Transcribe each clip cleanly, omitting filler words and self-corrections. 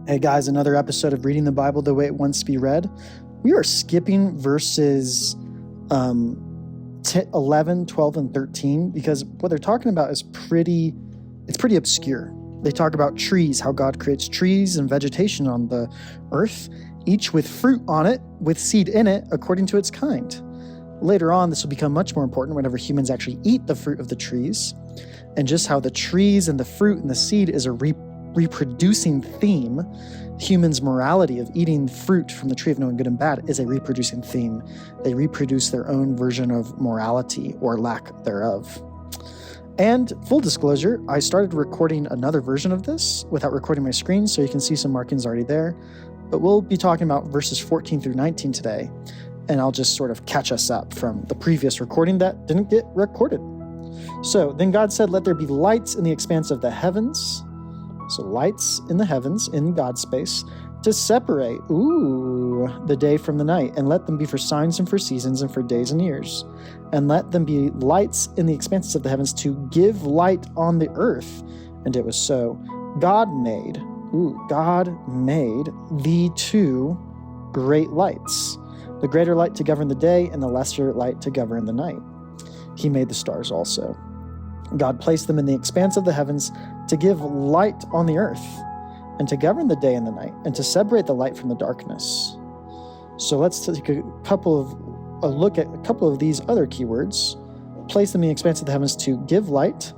Hey guys, another episode of Reading the Bible the Way It Wants to Be Read. We are skipping verses 11, 12, and 13 because what they're talking about is pretty obscure. They talk about trees, how God creates trees and vegetation on the earth, each with fruit on it, with seed in it, according to its kind. Later on, this will become much more important whenever humans actually eat the fruit of the trees, and just how the trees and the fruit and the seed is a reproducing theme. Humans' morality of eating fruit from the tree of knowing good and bad is a reproducing theme. They reproduce their own version of morality or lack thereof. And full disclosure, I started recording another version of this without recording my screen, so you can see some markings already there. But we'll be talking about verses 14 through 19 today, and I'll just sort of catch us up from the previous recording that didn't get recorded. So, then God said, "Let there be lights in the expanse of the heavens." So lights in the heavens, in God's space, to separate, the day from the night, and let them be for signs and for seasons and for days and years. And let them be lights in the expanses of the heavens to give light on the earth. And it was so. God made the two great lights, the greater light to govern the day and the lesser light to govern the night. He made the stars also. God placed them in the expanse of the heavens to give light on the earth, and to govern the day and the night, and to separate the light from the darkness. So let's take a look at a couple of these other keywords. Place them in the expanse of the heavens to give light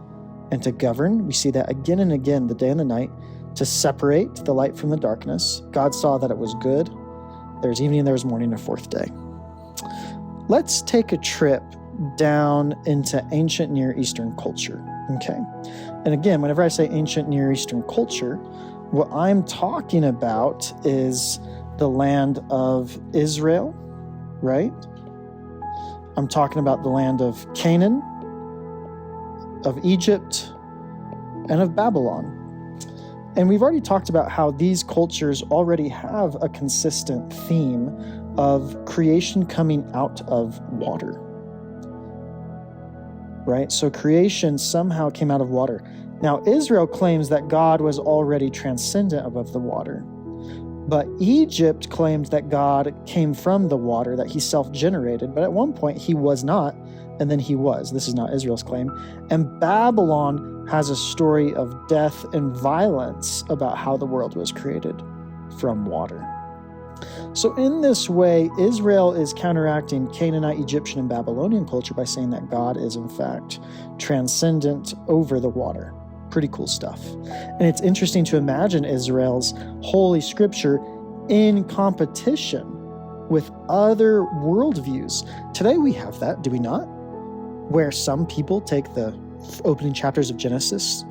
and to govern. We see that again and again, the day and the night, to separate the light from the darkness. God saw that it was good. There's evening and there's morning, a fourth day. Let's take a trip down into ancient Near Eastern culture, okay? And again, whenever I say ancient Near Eastern culture, what I'm talking about is the land of Israel, right? I'm talking about the land of Canaan, of Egypt, and of Babylon. And we've already talked about how these cultures already have a consistent theme of creation coming out of water. Right? So creation somehow came out of water. Now, Israel claims that God was already transcendent above the water. But Egypt claims that God came from the water, that he self-generated. But at one point, he was not, and then he was. This is not Israel's claim. And Babylon has a story of death and violence about how the world was created from water. So in this way, Israel is counteracting Canaanite, Egyptian, and Babylonian culture by saying that God is, in fact, transcendent over the water. Pretty cool stuff. And it's interesting to imagine Israel's holy scripture in competition with other worldviews. Today we have that, do we not? Where some people take the opening chapters of Genesis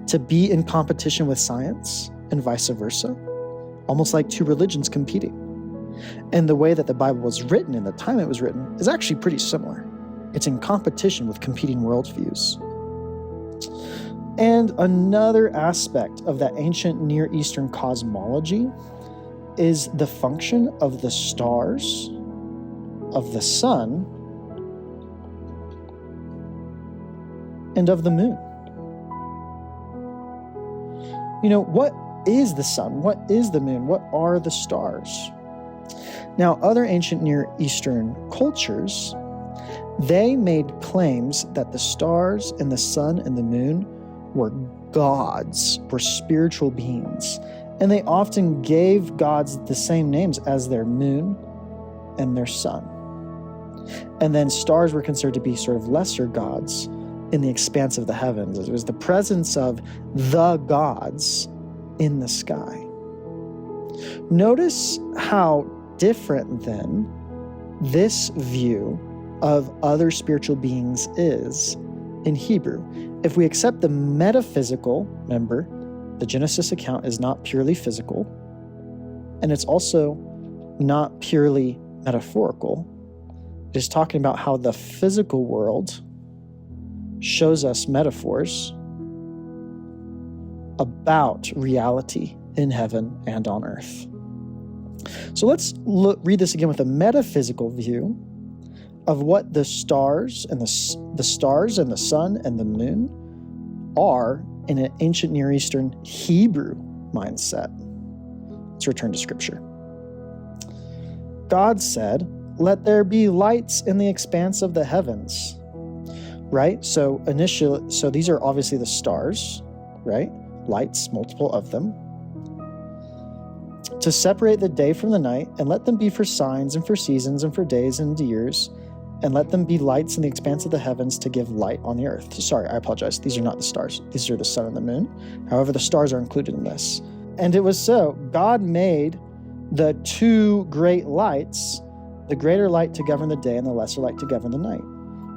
to be in competition with science and vice versa. Almost like two religions competing. And the way that the Bible was written and the time it was written is actually pretty similar. It's in competition with competing worldviews. And another aspect of that ancient Near Eastern cosmology is the function of the stars, of the sun, and of the moon. You know, what is the sun? What is the moon? What are the stars? Now, other ancient Near Eastern cultures, they made claims that the stars and the sun and the moon were gods, were spiritual beings. And they often gave gods the same names as their moon and their sun. And then stars were considered to be sort of lesser gods in the expanse of the heavens. It was the presence of the gods in the sky. Notice how different then this view of other spiritual beings is in Hebrew. If we accept the metaphysical, remember, the Genesis account is not purely physical, and it's also not purely metaphorical. It is talking about how the physical world shows us metaphors about reality in heaven and on earth. So let's read this again with a metaphysical view of what the stars and the stars and the sun and the moon are in an ancient Near Eastern Hebrew mindset. Let's return to Scripture. God said, "Let there be lights in the expanse of the heavens." Right? So these are obviously the stars, right? Lights, multiple of them. "To separate the day from the night, and let them be for signs and for seasons and for days and years, and let them be lights in the expanse of the heavens to give light on the earth." Sorry, I apologize. These are not the stars. These are the sun and the moon. However, the stars are included in this. "And it was so. God made the two great lights, the greater light to govern the day and the lesser light to govern the night.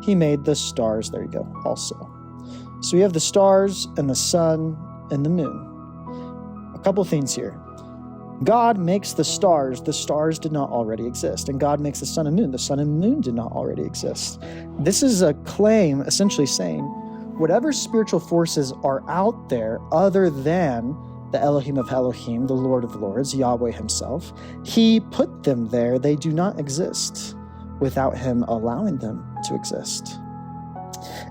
He made the stars," there you go, "also." So we have the stars and the sun and the moon. A couple things here. God makes the stars did not already exist. And God makes the sun and moon did not already exist. This is a claim essentially saying whatever spiritual forces are out there other than the Elohim of Elohim, the Lord of Lords, Yahweh himself, he put them there. They do not exist without him allowing them to exist.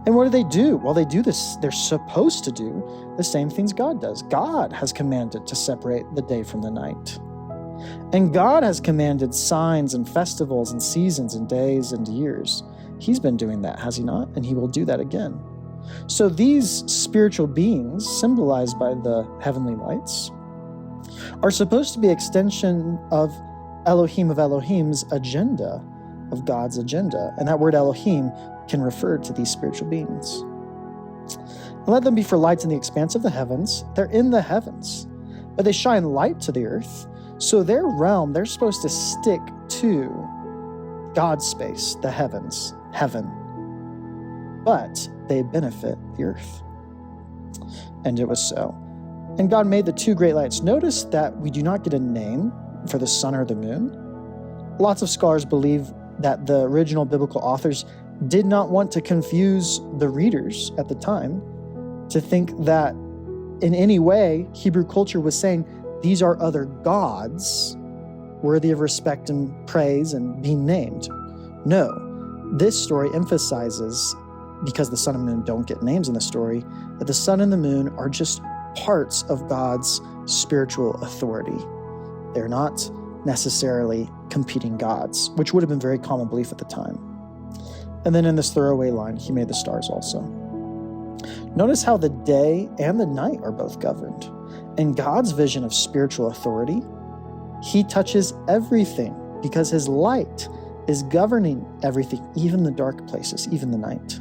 And what do? Well, they do this. They're supposed to do the same things God does. God has commanded to separate the day from the night. And God has commanded signs and festivals and seasons and days and years. He's been doing that, has he not? And he will do that again. So these spiritual beings, symbolized by the heavenly lights, are supposed to be extension of Elohim of Elohim's agenda, of God's agenda. And that word Elohim can refer to these spiritual beings. "And let them be for lights in the expanse of the heavens." They're in the heavens, but they shine light to the earth. So their realm, they're supposed to stick to God's space, the heavens, heaven. But they benefit the earth. And it was so. "And God made the two great lights." Notice that we do not get a name for the sun or the moon. Lots of scholars believe that the original biblical authors did not want to confuse the readers at the time to think that in any way Hebrew culture was saying these are other gods worthy of respect and praise and being named. No, this story emphasizes, because the sun and moon don't get names in the story, that the sun and the moon are just parts of God's spiritual authority. They're not necessarily competing gods, which would have been very common belief at the time. And then in this throwaway line, he made the stars also. Notice how the day and the night are both governed. In God's vision of spiritual authority, he touches everything because his light is governing everything, even the dark places, even the night.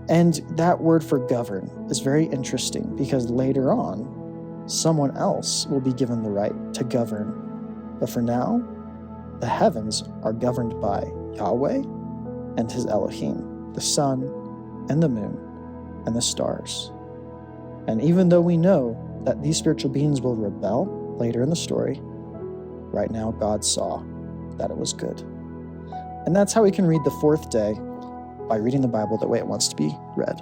And that word for govern is very interesting because later on, someone else will be given the right to govern. But for now, the heavens are governed by Yahweh and his Elohim, the sun and the moon and the stars. And even though we know that these spiritual beings will rebel later in the story, right now God saw that it was good. And that's how we can read the fourth day, by reading the Bible the way it wants to be read.